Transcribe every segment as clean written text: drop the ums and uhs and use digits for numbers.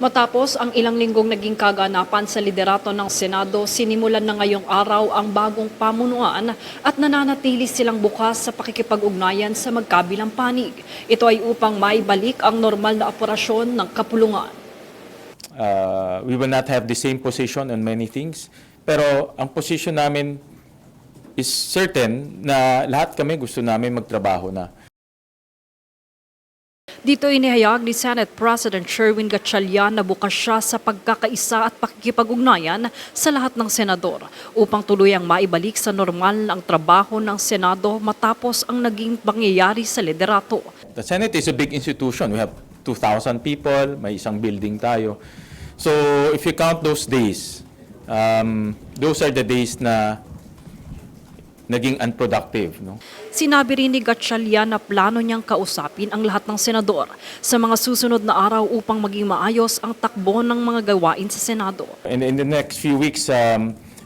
Matapos ang ilang linggong naging kaganapan sa liderato ng Senado, sinimulan na ngayong araw ang bagong pamunuan at nananatili silang bukas sa pakikipag-ugnayan sa magkabilang panig. Ito ay upang maibalik ang normal na operasyon ng kapulungan. We will not have the same position on many things, pero ang position namin is certain na lahat kami gusto namin magtrabaho na. Dito inihayag ni Senate President Sherwin Gatchalian na bukas siya sa pagkakaisa at pakikipag-ugnayan sa lahat ng senador upang tuluyang maibalik sa normal ang trabaho ng Senado matapos ang naging pangyayari sa liderato. The Senate is a big institution. We have 2,000 people, may isang building tayo. So if you count those days, those are the days na naging unproductive. No? Sinabi rin ni Gatchalian na plano niyang kausapin ang lahat ng senador sa mga susunod na araw upang maging maayos ang takbo ng mga gawain sa Senado. And in the next few weeks,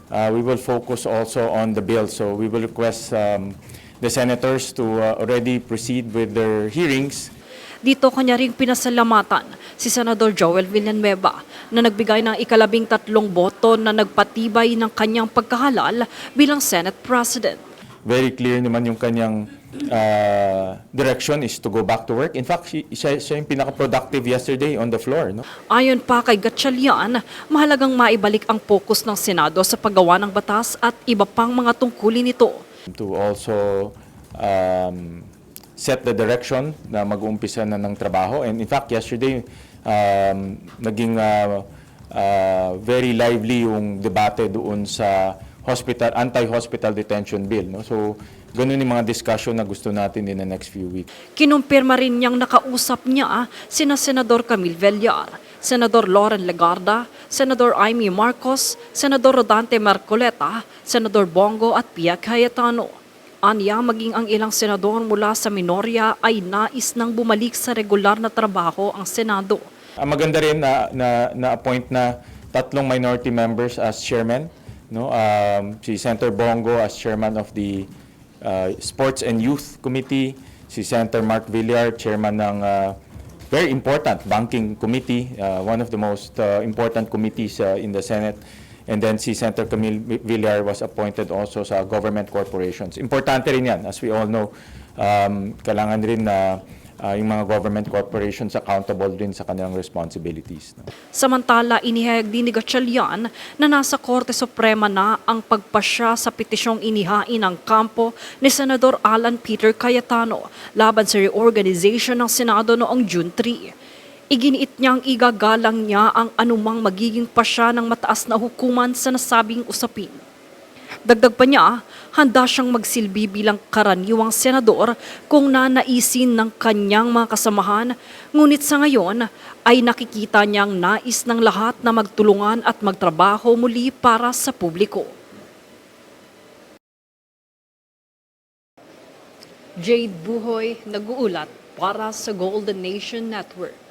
we will focus also on the bill. So we will request the senators to already proceed with their hearings. Dito kanya ring pinasalamatan si Senador Joel Villanueva na nagbigay ng ika-13 boto na nagpatibay ng kanyang pagkahalal bilang Senate President. Very clear naman yung kanyang direction is to go back to work. In fact, siya yung pinaka-productive yesterday on the floor. No? Ayon pa kay Gatchalian, mahalagang maibalik ang focus ng Senado sa paggawa ng batas at iba pang mga tungkulin nito. To also set the direction na mag-uumpisa na ng trabaho. And in fact, yesterday, naging very lively yung debate doon sa anti-hospital detention bill. No? So, ganun yung mga discussion na gusto natin in the next few weeks. Kinumpirma rin niyang nakausap niya sina Senador Camille Villar, Senador Loren Legarda, Senador Amy Marcos, Senador Rodante Marcoleta, Senador Bongo at Pia Cayetano. Anya, maging ang ilang senador mula sa minorya ay nais nang bumalik sa regular na trabaho ang Senado. Maganda rin na appoint na 3 minority members as chairman. No? Si Senator Bongo as chairman of the Sports and Youth Committee, si Senator Mark Villar, chairman ng very important banking committee, one of the most important committees in the Senate. And then si Senator Camille Villar was appointed also sa government corporations. Importante rin yan. As we all know, kailangan rin na yung mga government corporations accountable din sa kanilang responsibilities. No? Samantala, inihayag din ni Gatchalian na nasa Korte Suprema na ang pagpasya sa petisyong inihain ng kampo ni Senador Alan Peter Cayetano laban sa reorganization ng Senado noong June 3. Iginiit niyang igagalang niya ang anumang magiging pasya ng mataas na hukuman sa nasabing usapin. Dagdag pa niya, handa siyang magsilbi bilang karaniwang senador kung nanaisin ng kanyang mga kasamahan, ngunit sa ngayon ay nakikita niyang nais ng lahat na magtulungan at magtrabaho muli para sa publiko. Jade Buhoy, nag-uulat para sa Golden Nation Network.